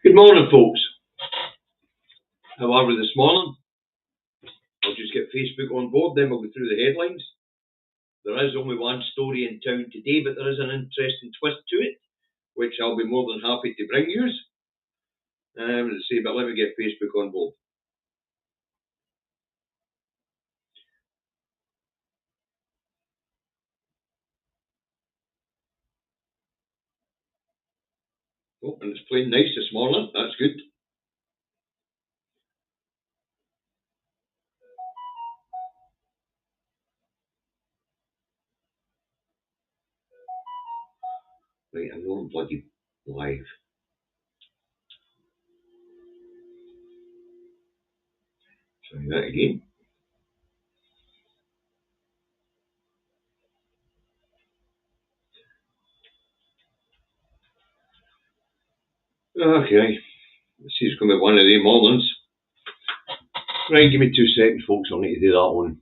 Good morning, folks. How are we this morning? I'll just get Facebook on board, then we'll go through the headlines. There is only one story in town today, but there is an interesting twist to it, which I'll be more than happy to bring you. Let's see, but let me get Facebook on board. Oh, and it's playing nice this morning. That's good. Right, I'm going bloody live. Try that again. Okay. Let's see, it's going to be one of the mornings. Right, give me 2 seconds, folks. I'll need to do that on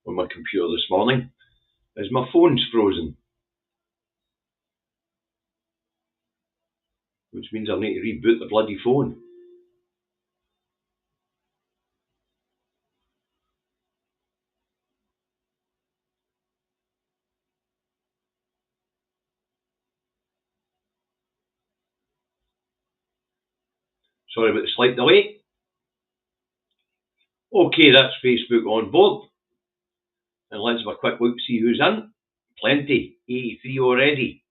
my computer this morning. As my phone's frozen, which means I'll need to reboot the bloody phone. Sorry about the slight delay. Okay, that's Facebook on board. And let's have a quick look to see who's in. Plenty. 83 already.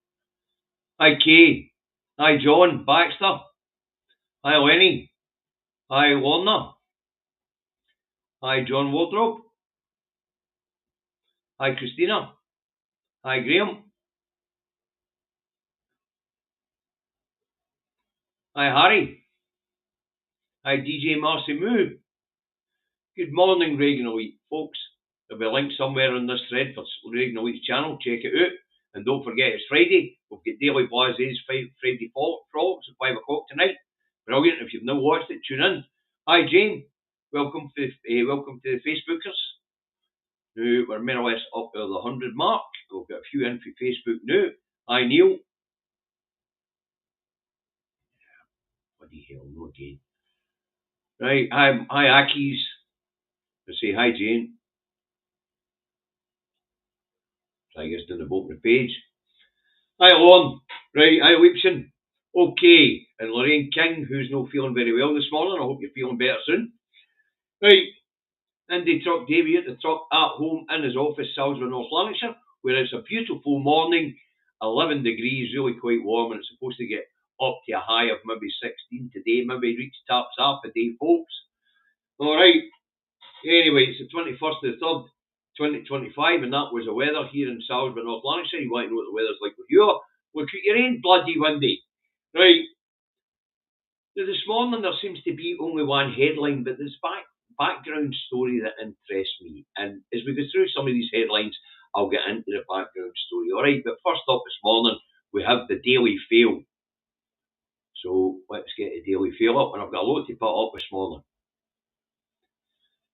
Hi Kay. Hi John Baxter. Hi Lenny. Hi Lorna. Hi John Wardrobe. Hi Christina. Hi Graham. Hi Harry. Hi DJ Marcy Moo. Good morning Reagan Elite, folks. There'll be a link somewhere on this thread for Reagan Elite's channel. Check it out. And don't forget it's Friday. We've got Daily Blaze's Friday Frolics at 5 o'clock tonight. Brilliant. If you've not watched it, tune in. Hi Jane. Welcome to the Facebookers who were more or less up to the 100 mark. We've got a few in for Facebook now. Hi Neil. Bloody hell, no again. Right, hi Akis. I say hi Jane. I guess down the bottom of the page. Hi Lorne. Right, hi Leipzig. Okay, and Lorraine King, who's not feeling very well this morning. I hope you're feeling better soon. Right, Andy Truck Davey at the truck at home in his office, Salisbury, North Lanarkshire, where it's a beautiful morning, 11 degrees, really quite warm, and it's supposed to get up to a high of maybe 16 today, maybe reach tops half a day, folks. Alright, anyway, it's the 21st of the 3rd, 2025, and that was the weather here in Salisbury, North Lanarkshire. You want to know what the weather's like with you? Look at your ain't bloody windy. Right, now this morning there seems to be only one headline, but there's background story that interests me. And as we go through some of these headlines, I'll get into the background story. Alright, but first up this morning, we have the Daily Fail. So let's get the Daily Fail up, and I've got a lot to put up this morning.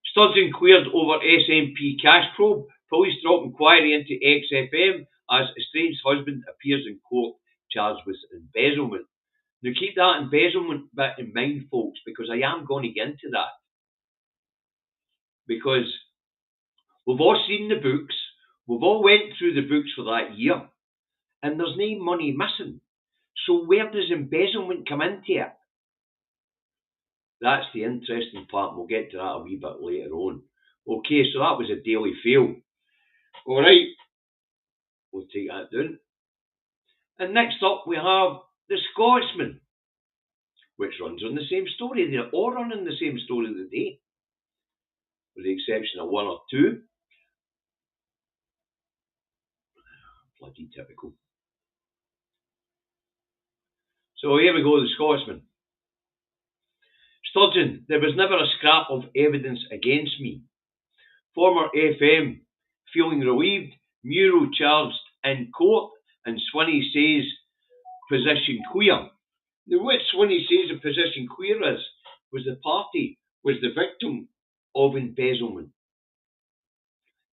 Sturgeon cleared over SNP cash probe. Police drop inquiry into XFM as estranged husband appears in court charged with embezzlement. Now keep that embezzlement bit in mind, folks, because I am going to get into that. Because we've all seen the books, we've all went through the books for that year, and there's no money missing. So where does embezzlement come into it? That's the interesting part. We'll get to that a wee bit later on. Okay, so that was a Daily Fail. Alright, we'll take that down. And next up we have The Scotsman, which runs on the same story. They're all running the same story of the day, with the exception of one or two. Bloody typical. So here we go, The Scotsman. Sturgeon, there was never a scrap of evidence against me. Former FM feeling relieved, Muro charged in court, and Swinney says position clear. Now what Swinney says a position clear is, was the party was the victim of embezzlement.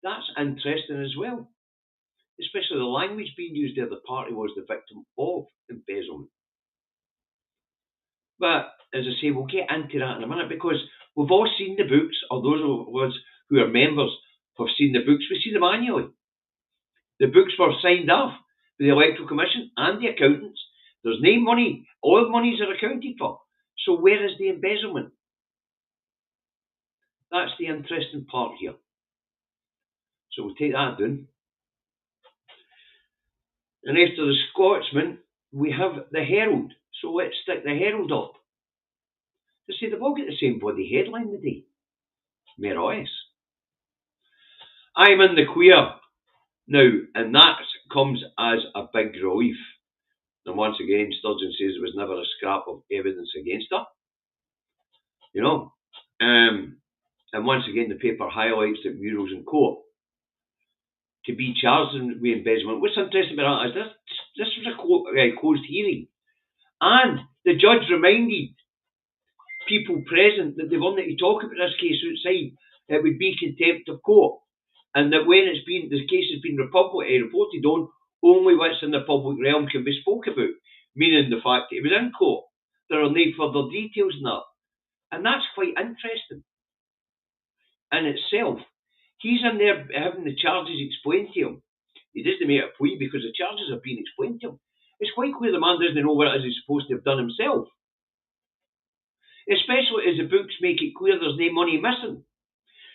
That's interesting as well, especially the language being used there. The party was the victim of embezzlement. But as I say, we'll get into that in a minute because we've all seen the books, or those of us who are members have seen the books. We see them annually. The books were signed off by the Electoral Commission and the accountants. There's no money. All monies are accounted for. So where is the embezzlement? That's the interesting part here. So we'll take that down. And after the Scotsman, we have the Herald. So let's stick the Herald up. They say they've all got the same bloody headline today. More or less. I'm in the queer now, and that comes as a big relief. And once again, Sturgeon says there was never a scrap of evidence against her. You know. And once again, the paper highlights that Murrow's in court to be charged with embezzlement. What's interesting about that is this was a closed hearing. And the judge reminded people present that they wanted to talk about this case outside. It would be contempt of court. And that when the case has been reported on, only what's in the public realm can be spoke about. Meaning the fact that it was in court. There are no further details in that. And that's quite interesting in itself. He's in there having the charges explained to him. He doesn't make a plea because the charges have been explained to him. It's quite clear the man doesn't know what it is he's supposed to have done himself. Especially as the books make it clear there's no money missing.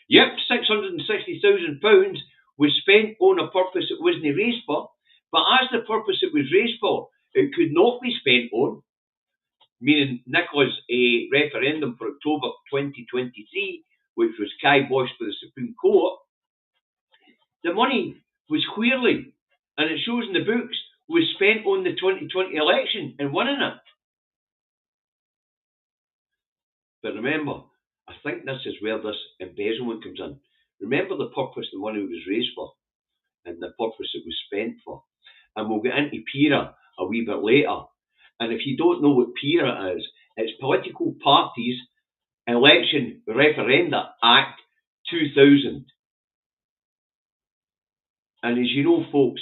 Yep, £660,000 was spent on a purpose it wasn't raised for, but as the purpose it was raised for, it could not be spent on, meaning Nicola's referendum for October 2023, which was kiboshed by the Supreme Court, the money was clearly, and it shows in the books, was spent on the 2020 election and winning it. But remember, I think this is where this embezzlement comes in. Remember the purpose the money was raised for and the purpose it was spent for. And we'll get into PIRA a wee bit later. And if you don't know what PIRA is, it's Political Parties Election Referenda Act 2000. And as you know, folks,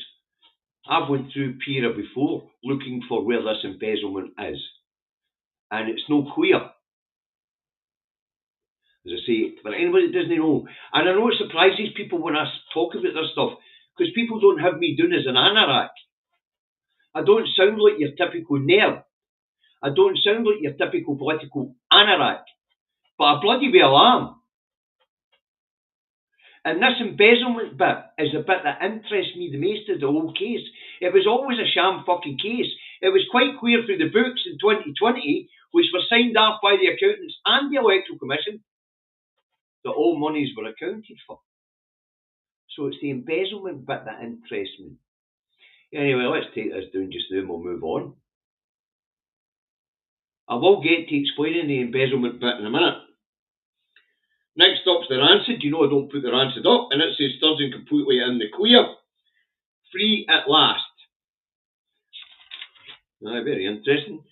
I've went through PIRA before looking for where this embezzlement is. And it's no clear. As I say, but anybody that doesn't know, and I know it surprises people when I talk about this stuff, because people don't have me doing as an anorak. I don't sound like your typical nerd. I don't sound like your typical political anorak. But I bloody well am. And this embezzlement bit is the bit that interests me the most of the whole case. It was always a sham fucking case. It was quite clear through the books in 2020, which were signed off by the accountants and the Electoral Commission, that all monies were accounted for. So it's the embezzlement bit that interests me. Anyway, let's take this down just now and we'll move on. I will get to explaining the embezzlement bit in a minute. Next up's the rancid. You know I don't put the rancid up, and it says Sturgeon completely in the clear. Free at last. Very interesting.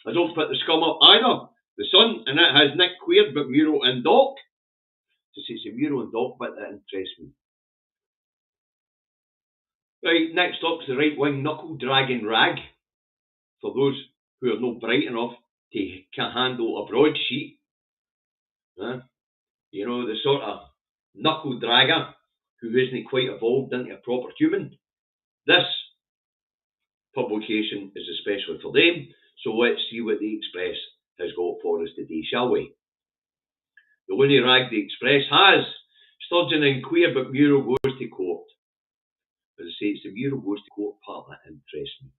I don't put the scum up either. The Sun, and it has Nick cleared, but Muro and Doc. So it's a Muro and Doc bit that interests me. Right, next up's the right-wing knuckle-dragging rag. For those who are not bright enough to handle a broadsheet. You know, the sort of knuckle-dragger who isn't quite evolved into a proper human. This publication is especially for them, so let's see what the Express has got for us today, shall we? The loony rag the Express has. Sturgeon and queer, but Muro goes to court. As I say, it's the Muro goes to court part that interests me.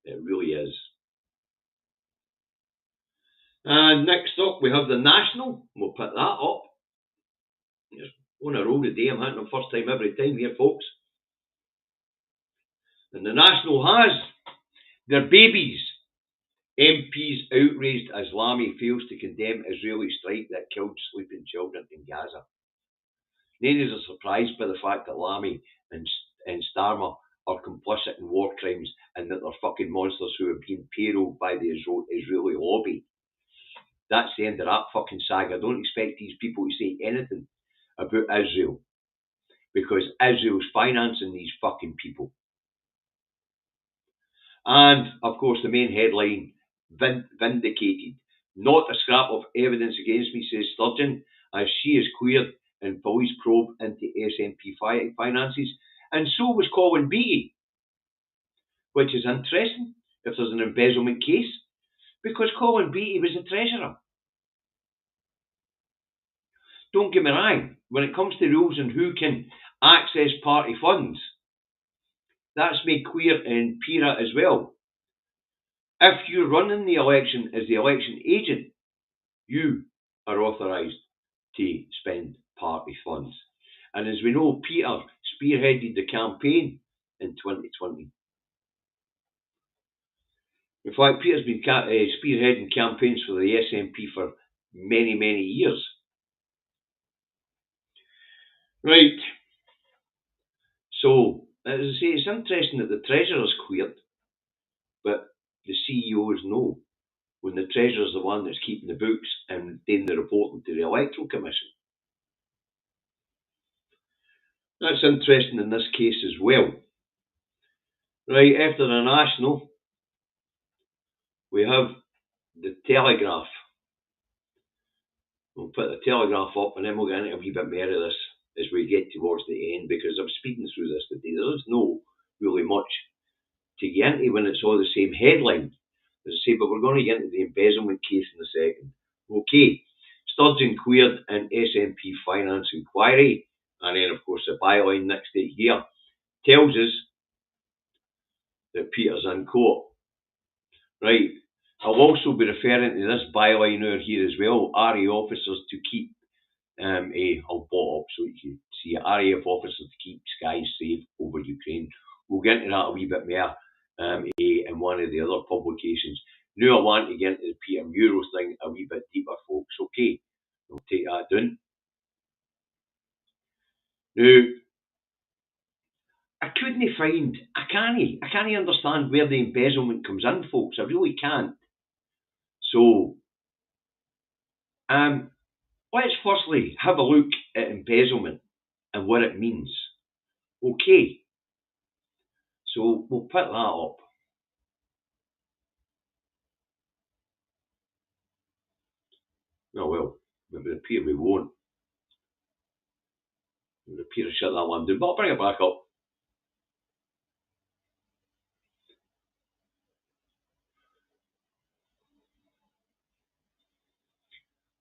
It really is. And next up, we have the National. We'll put that up. Just on a roll today. I'm having them first time every time here, folks. And the National has their babies. MPs outraged as Lamy fails to condemn Israeli strike that killed sleeping children in Gaza. None are surprised by the fact that Lamy and Starmer are complicit in war crimes and that they're fucking monsters who have been payrolled by the Israeli lobby. That's the end of that fucking saga. I don't expect these people to say anything about Israel because Israel's financing these fucking people. And, of course, the main headline vindicated. Not a scrap of evidence against me, says Sturgeon, as she is cleared in police probe into SNP finances. And so was Colin Beattie, which is interesting if there's an embezzlement case, because Colin Beattie was the treasurer. Don't get me wrong, when it comes to rules on who can access party funds, that's made clear in PIRA as well. If you're running the election as the election agent, you are authorised to spend party funds. And as we know, Peter spearheaded the campaign in 2020. In fact, Peter's been spearheading campaigns for the SNP for many, many years. Right. So, as I say, it's interesting that the Treasurer's cleared, but the CEOs know when the Treasurer's the one that's keeping the books and doing the reporting to the Electoral Commission. That's interesting in this case as well. Right, after the National, we have the Telegraph. We'll put the Telegraph up and then we'll get into a wee bit more of this as we get towards the end, because I'm speeding through this today. There's no really much to get into when it's all the same headline, as I say, but we're going to get into the embezzlement case in a second. Okay, Sturgeon cleared an SNP finance inquiry, and then of course the byline next to it here tells us that Peter's in court. Right, I'll also be referring to this byline over here as well, RA officers to keep I'll bot up so you can see RAF officers to keep skies safe over Ukraine. We'll get into that a wee bit more in one of the other publications. Now I want to get into the Peter Muro thing a wee bit deeper, folks. Okay, we'll take that down. Now, I can't understand where the embezzlement comes in, folks. I really can't. So, let's firstly have a look at embezzlement and what it means. Okay, so we'll put that up. Oh well, it would appear we won't. It would appear to shut that one down, but I'll bring it back up.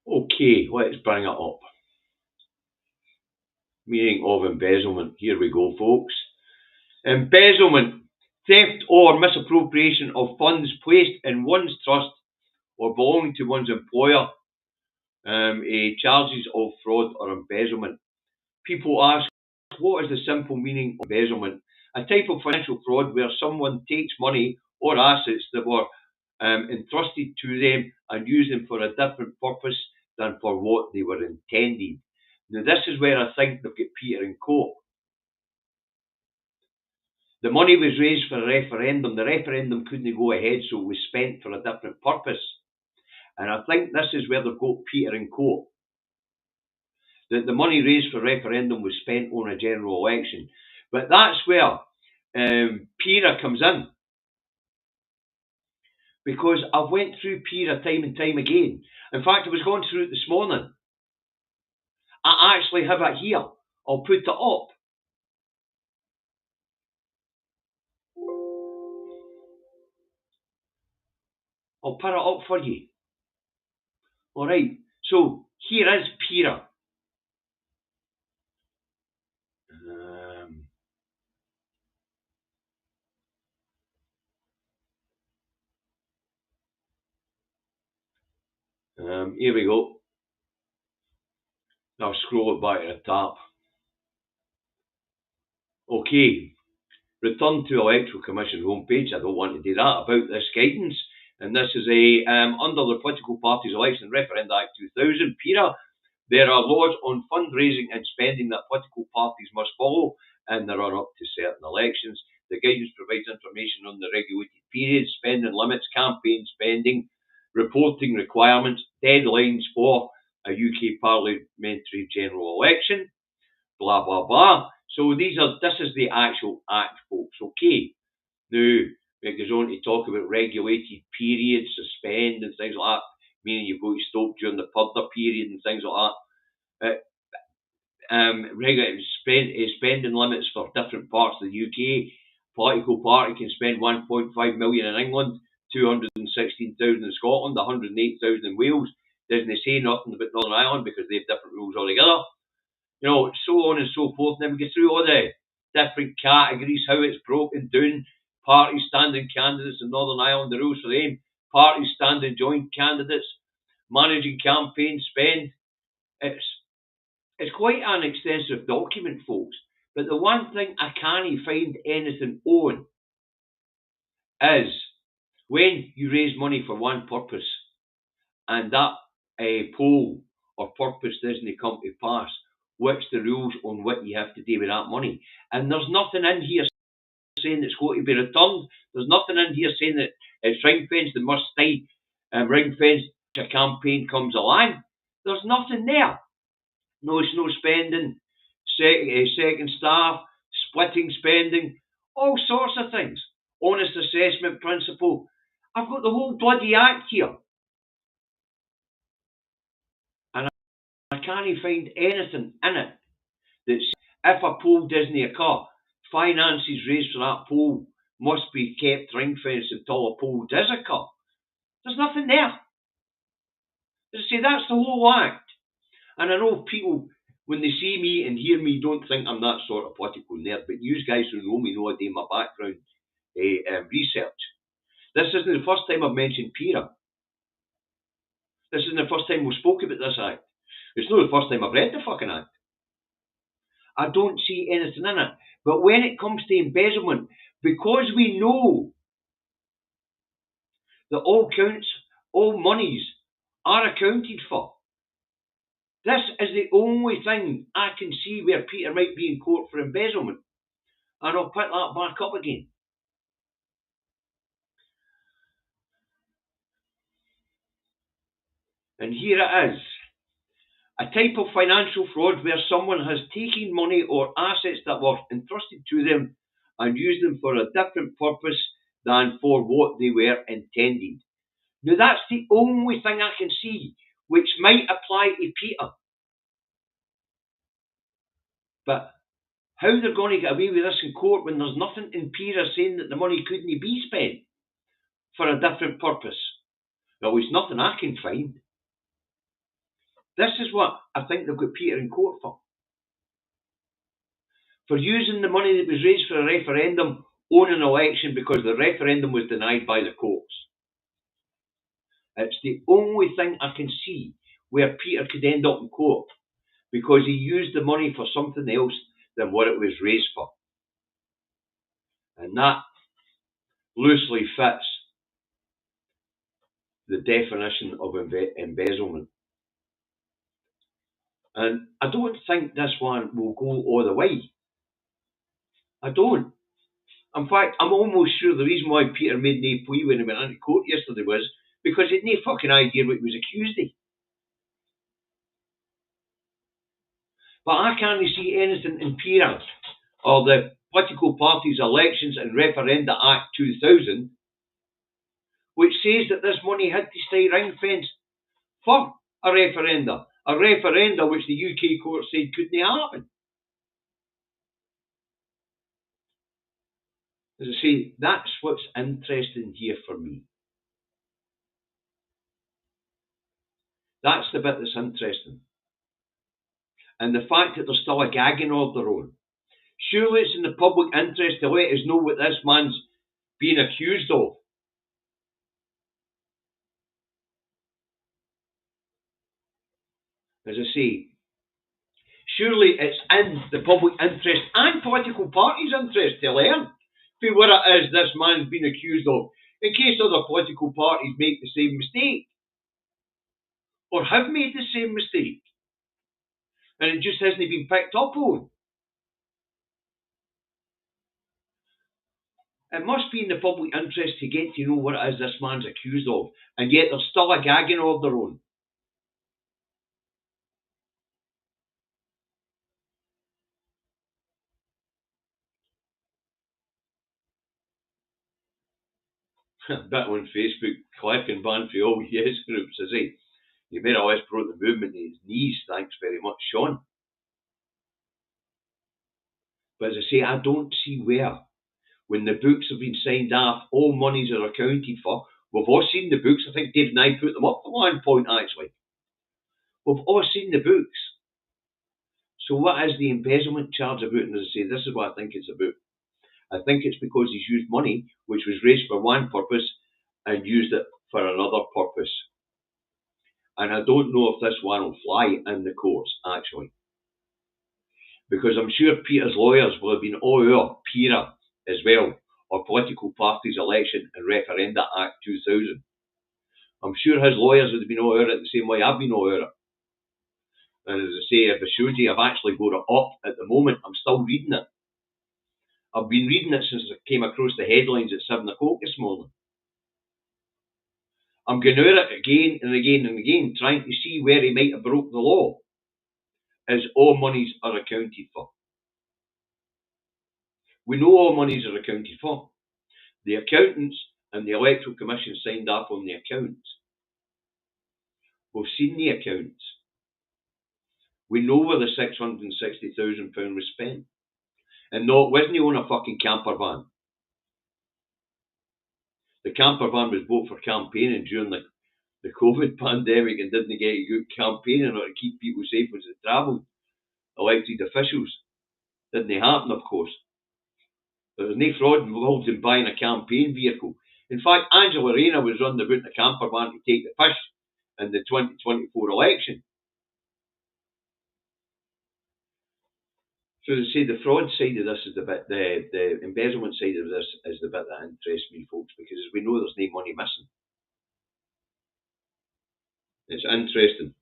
Okay, let's bring it up. Meaning of embezzlement. Here we go, folks. Embezzlement, theft or misappropriation of funds placed in one's trust or belonging to one's employer. Charges of fraud or embezzlement. People ask, what is the simple meaning of embezzlement? A type of financial fraud where someone takes money or assets that were entrusted to them and use them for a different purpose than for what they were intended. Now, this is where I think they've got Peter in court. The money was raised for a referendum. The referendum couldn't go ahead, so it was spent for a different purpose. And I think this is where they've got Peter in court. That the money raised for referendum was spent on a general election. But that's where PIRA comes in. Because I've went through PIRA time and time again. In fact, I was going through it this morning. I actually have it here. I'll put it up. I'll put it up for you. Alright, so here is PIRA. Here we go. I'll scroll it back to the top. Okay, return to Electoral Commission homepage. I don't want to do that about this guidance. And this is under the Political Parties Election Referenda Act 2000, PIRA. There are laws on fundraising and spending that political parties must follow in the run-up to certain elections. The guidance provides information on the regulated periods, spending limits, campaign spending, reporting requirements, deadlines for a UK parliamentary general election, blah, blah, blah. So this is the actual act, folks. Okay. Now, It goes on to talk about regulated periods, suspend and things like that, meaning you've got to stop during the purdah period and things like that. Regulated spending limits for different parts of the UK. Political party can spend 1.5 million in England, 216,000 in Scotland, 108,000 in Wales. Doesn't say nothing about Northern Ireland because they have different rules altogether. You know, so on and so forth. And then we go through all the different categories, how it's broken down. Parties, standing candidates in Northern Ireland, the rules for them. Parties, standing joint candidates, managing campaign spend. It's quite an extensive document, folks. But the one thing I can't find anything on is when you raise money for one purpose and that poll or purpose doesn't come to pass, what's the rules on what you have to do with that money? And there's nothing in here saying it's going to be returned. There's nothing in here saying that it's ring fenced and must stay ring fenced if a campaign comes along. There's nothing there. No spending, second staff, splitting spending, all sorts of things. Honest assessment principle. I've got the whole bloody act here. And I can't find anything in it that says if a poll doesn't occur, finances raised for that poll must be kept ring fenced until a poll does occur. There's nothing there. As I say, that's the whole act. And I know people, when they see me and hear me, don't think I'm that sort of political nerd, but you guys who know me know I do my background research. This isn't the first time I've mentioned PIRA. This isn't the first time we've spoken about this act. It's not the first time I've read the fucking act. I don't see anything in it. But when it comes to embezzlement, because we know that all counts, all monies are accounted for, this is the only thing I can see where Peter might be in court for embezzlement. And I'll put that back up again. And here it is. A type of financial fraud where someone has taken money or assets that were entrusted to them and used them for a different purpose than for what they were intended. Now that's the only thing I can see which might apply to Peter. But how they're going to get away with this in court when there's nothing in Peter saying that the money couldn't be spent for a different purpose? Well, it's nothing I can find. This is what I think they've got Peter in court for. For using the money that was raised for a referendum on an election because the referendum was denied by the courts. It's the only thing I can see where Peter could end up in court because he used the money for something else than what it was raised for. And that loosely fits the definition of embezzlement. And I don't think this one will go all the way. I don't. In fact, I'm almost sure the reason why Peter made no plea when he went into court yesterday was because he had no fucking idea what he was accused of. But I can't see anything in PIRA or the Political Parties Elections and Referenda Act 2000 which says that this money had to stay ring-fenced for a referenda which the UK court said couldn't happen. As I say, that's what's interesting here for me. That's the bit that's interesting. And the fact that there's still a gagging order on. Surely it's in the public interest to let us know what this man's being accused of. As I say, surely it's in the public interest and political parties' interest to learn what it is this man's been accused of, in case other political parties make the same mistake. Or have made the same mistake. And it just hasn't been picked up on. It must be in the public interest to get to know what it is this man's accused of, and yet there's still a gagging order on. bit on Facebook, Clark and banned for all yes groups, is he? You made a less brought the movement to his knees, thanks very much, Sean. But as I say, I don't see where, when the books have been signed off, all monies are accounted for. We've all seen the books. I think Dave and I put them up at one point, actually. We've all seen the books. So what is the embezzlement charge about? And as I say, this is what I think it's about. I think it's because he's used money which was raised for one purpose and used it for another purpose. And I don't know if this one will fly in the courts, actually. Because I'm sure Peter's lawyers will have been all over PERA as well, or Political Parties Election and Referenda Act 2000. I'm sure his lawyers would have been all over it the same way I've been all over it. And as I say, if I showed you, I've actually got it up at the moment. I'm still reading it. I've been reading it since I came across the headlines at 7 o'clock this morning. I'm going over it again and again and again, trying to see where he might have broke the law, as all monies are accounted for. We know all monies are accounted for. The accountants and the Electoral Commission signed off on the accounts. We've seen the accounts. We know where the £660,000 was spent. And no, it wasn't on a fucking camper van. The camper van was bought for campaigning during the COVID pandemic and didn't get a good campaigning or to keep people safe as they travelled. Elected officials. Didn't happen, of course. There was no fraud involved in buying a campaign vehicle. In fact, Angela Rayner was running about in a camper van to take the piss in the 2024 election. So as I say, the fraud side of this is the bit, the embezzlement side of this is the bit that interests me, folks, because as we know, there's no money missing. It's interesting.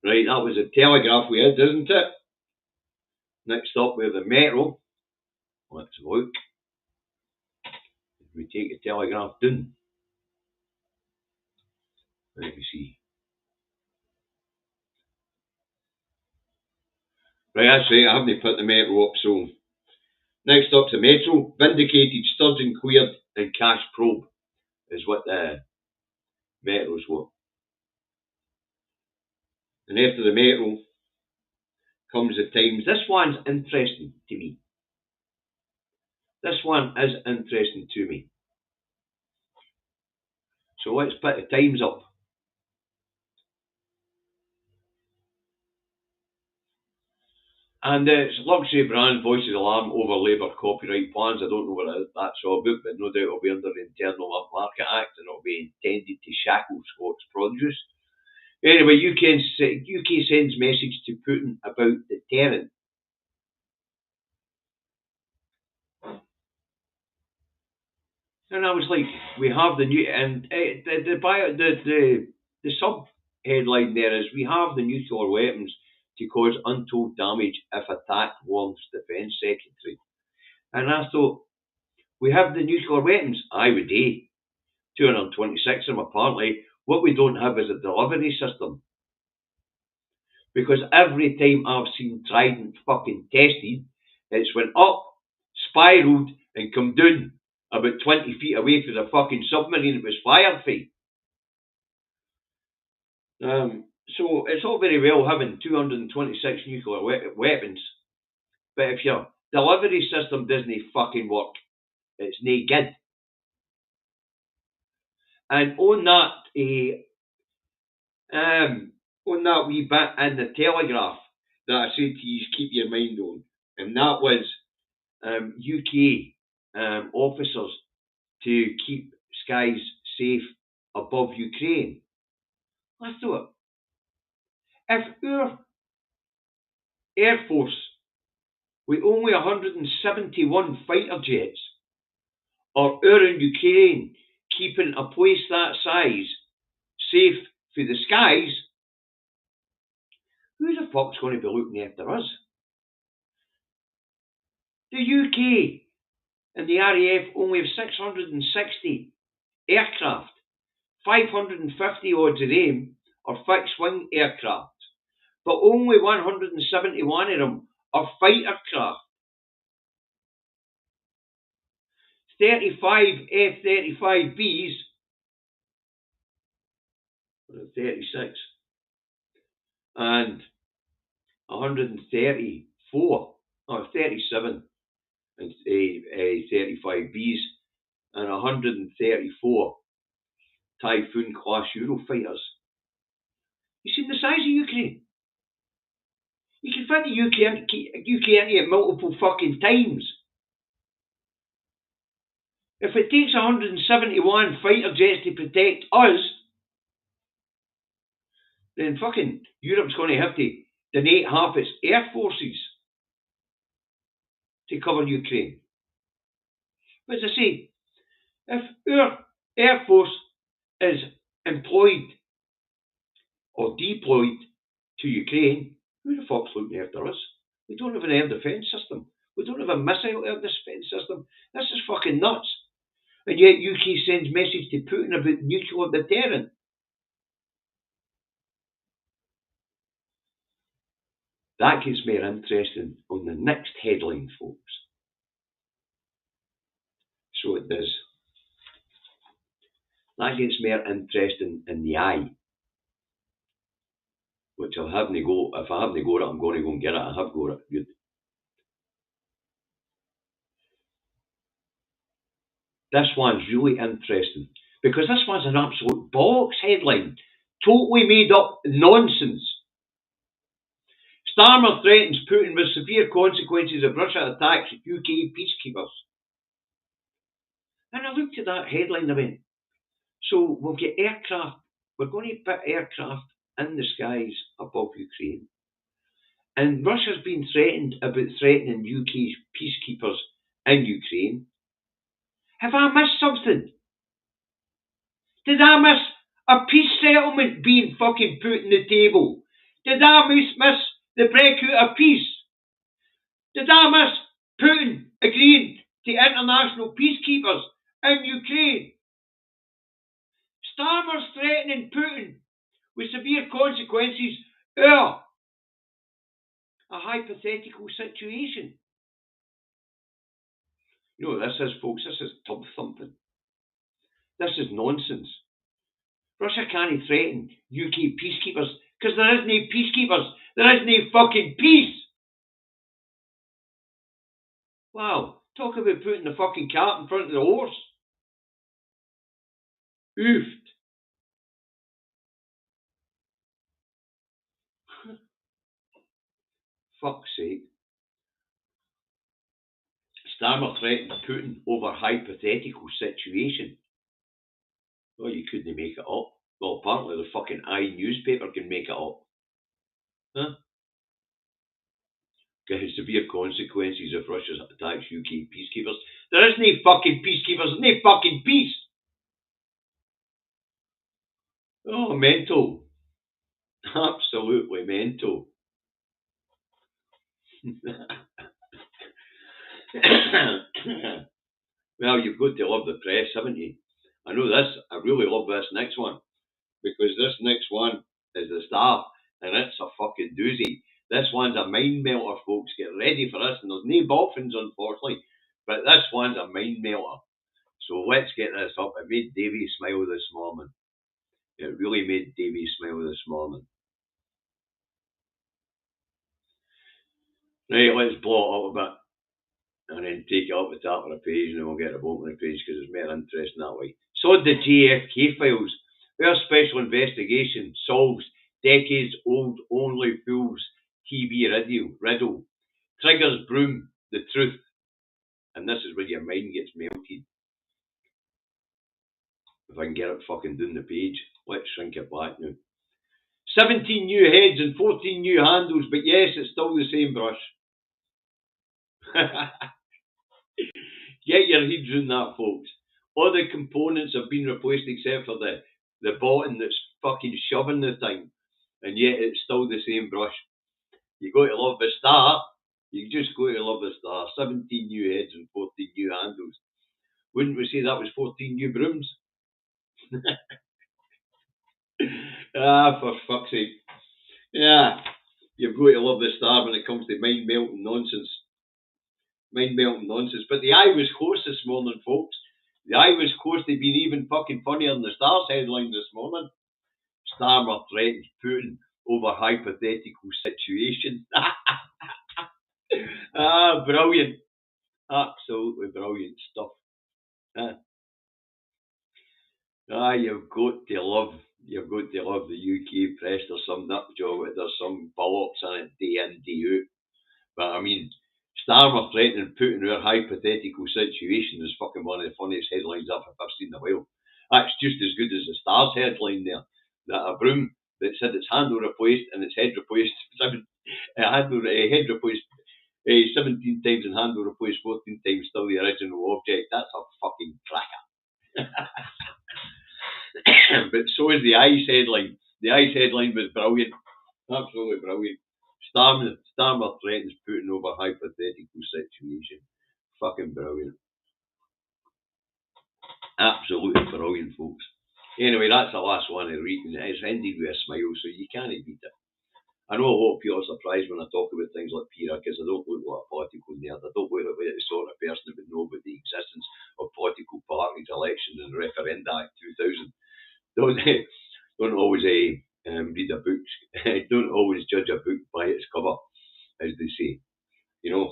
Right, that was a Telegraph we had, isn't it? Next up, we have the Metro. Let's look. If we take the Telegraph down, let me see. Right, that's right, I haven't put the Metro up, so next up to Metro. Vindicated, Sturgeon cleared and cash probe is what the Metro's what. And after the Metro comes the Times. This one's interesting to me. This one is interesting to me. So let's put the Times up. And it's luxury brand voices alarm over Labour copyright plans. I don't know what that's all about, but no doubt it'll be under the Internal Market Act and it'll be intended to shackle Scots produce. Anyway, UK sends message to Putin about deterrent. And I was like, we have the new, and the sub headline there is, we have the nuclear weapons to cause untold damage if attacked, warns Defence Secretary. And I thought, we have the nuclear weapons? Aye, we do. 226 of them apparently. What we don't have is a delivery system. Because every time I've seen Trident fucking tested, it's went up, spiralled, and come down about 20 feet away from the fucking submarine it was fired for. So it's all very well having 226 nuclear weapons, but if your delivery system doesn't fucking work, it's no good. And on that wee bit in the Telegraph that I said to you, keep your mind on, and that was UK officers to keep skies safe above Ukraine. I thought, if our Air Force, with only 171 fighter jets, are around Ukraine keeping a place that size safe for the skies, who the fuck's going to be looking after us? The UK and the RAF only have 660 aircraft. 550 odds of them are fixed-wing aircraft, but only 171 of them are fighter craft. 35 F-35Bs, 36, and 134, or 37 and 35Bs, and 134 Typhoon class Eurofighters. You seen the size of Ukraine? You can fit the UK into it multiple fucking times. If it takes 171 fighter jets to protect us, then fucking Europe's going to have to donate half its air forces to cover Ukraine. But as I say, if our air force is employed or deployed to Ukraine, who the fuck's looking after us? We don't have an air defence system. We don't have a missile air defence system. This is fucking nuts. And yet UK sends message to Putin about nuclear deterrent. That gets more interesting on the next headline, folks. So it does. That gets more interesting in the eye. Which I'll have to go. If I haven't got it, I'm going to go and get it. I have got it. Good. This one's really interesting because this one's an absolute bollocks headline. Totally made up nonsense. Starmer threatens Putin with severe consequences if Russia attacks UK peacekeepers. And I looked at that headline and I went, so we'll get aircraft. We're going to put aircraft in the skies above Ukraine. And Russia's been threatened about threatening UK peacekeepers in Ukraine. Have I missed something? Did I miss a peace settlement being fucking put on the table? Did I miss the breakout of peace? Did I miss Putin agreeing to international peacekeepers in Ukraine? Starmer's threatening Putin with severe consequences or a hypothetical situation. You know, this is, folks, this is tub thumping. This is nonsense. Russia can't threaten UK peacekeepers because there isn't any peacekeepers. There isn't any fucking peace. Wow, talk about putting the fucking cart in front of the horse. Oofed. Fuck's sake. Starmer threatened Putin over hypothetical situation. Well, you couldn't make it up. Well, apparently the fucking newspaper can make it up. Huh? Has severe consequences if Russia attacks UK peacekeepers. There isn't any fucking peacekeepers, there's no fucking peace. Oh, mental. Absolutely mental. Well, you've got to love the press, haven't you? I know this. I really love this next one because this next one is the Star, and it's a fucking doozy. This one's a mind melter, folks. Get ready for this, and there's no dolphins, unfortunately, but this one's a mind melter. So let's get this up. It made Davey smile this morning. It really made Davey smile this morning. Right, let's blow it up a bit. And then take it up the top of the page, and then we'll get it bottom of the page because it's more interesting that way. So the JFK files. Their special investigation solves decades-old only fools TV riddle. Triggers Broom, the truth. And this is where your mind gets melted. If I can get it fucking down the page. Let's shrink it back now. 17 new heads and 14 new handles, but yes, it's still the same brush. Get your heads around that, folks. All the components have been replaced except for the button that's fucking shoving the thing. And yet it's still the same brush. You got to love the Star. You just got to love the Star. 17 new heads and 14 new handles. Wouldn't we say that was 14 new brooms? For fuck's sake. Yeah. You've got to love the Star when it comes to mind melting nonsense. Mind-melting nonsense. But the eye was close this morning, folks. The eye was close. They've been even fucking funnier than the Stars headline this morning. Starmer threatens Putin over hypothetical situation. Brilliant. Absolutely brilliant stuff. You've got to love the UK press. There's some nut job, there's some bollocks in it day in, day out. But I mean, Starmer threatening Putin over hypothetical situation is fucking one of the funniest headlines I've seen in a while. That's just as good as the Stars headline there. That a broom that said its handle replaced and its head replaced head replaced 17 times and handle replaced 14 times, still the original object. That's a fucking cracker. But so is the Ice headline. The Ice headline was brilliant. Absolutely brilliant. Starmer threatens Putin over hypothetical situation. Fucking brilliant. Absolutely brilliant, folks. Anyway, that's the last one I read, and it's ended with a smile, so you can't beat it. I know a lot of people are surprised when I talk about things like Pira, because I don't look like a political nerd. I don't look like the sort of person that would know about the existence of political parties, elections, and referenda Act 2000. Don't always read a book. Don't always judge a book by its cover, as they say. You know.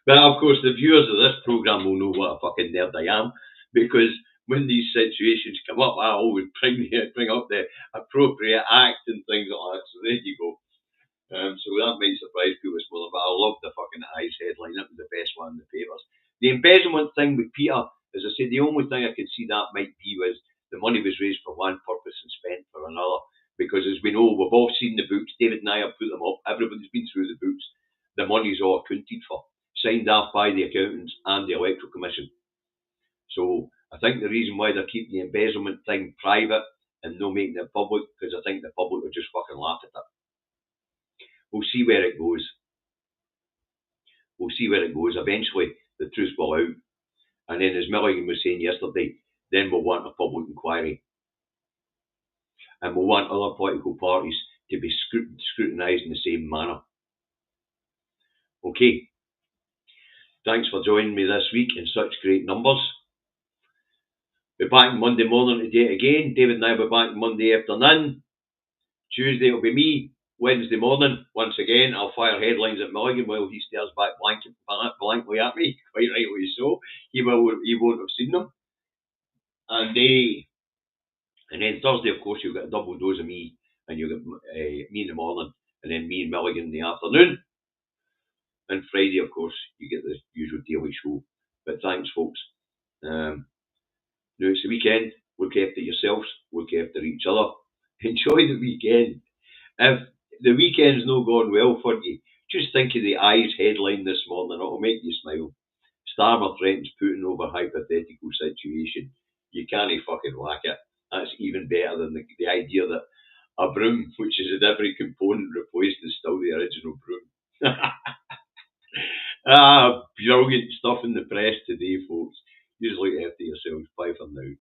But of course, the viewers of this program will know what a fucking nerd I am, because when these situations come up, I always bring up the appropriate act and things like that. So there you go. So that might surprise people this morning, but I love the fucking Eyes headline. That was the best one in the papers. The embezzlement thing with Peter, as I said, the only thing I could see that might be was the money was raised for one purpose and spent for another. Because as we know, we've all seen the books. David and I have put them up. Everybody's been through the books. The money's all accounted for, signed off by the accountants and the Electoral Commission. So I think the reason why they're keeping the embezzlement thing private and not making it public, because I think the public will just fucking laugh at it. We'll see where it goes. Eventually, the truth will out. And then, as Milligan was saying yesterday, then we'll want a public inquiry. And we'll want other political parties to be scrutinised in the same manner. Okay. Thanks for joining me this week in such great numbers. Be back Monday morning to do it again. David and I will be back Monday afternoon. Tuesday it'll be me. Wednesday morning, once again, I'll fire headlines at Milligan while he stares back blankly at me. Quite rightly so. He won't have seen them. And then Thursday, of course, you'll get a double dose of me, and you'll get me in the morning, and then me and Milligan in the afternoon. And Friday, of course, you get the usual daily show. But thanks, folks. Now it's the weekend. Look after yourselves. Look after each other. Enjoy the weekend. If the weekend's not gone well for you, just think of the Eyes headline this morning. It'll make you smile. Starmer threatens Putin over hypothetical situation. You can't fucking whack it. That's even better than the idea that a broom, which has had every component replaced, is still the original broom. Brilliant stuff in the press today, folks.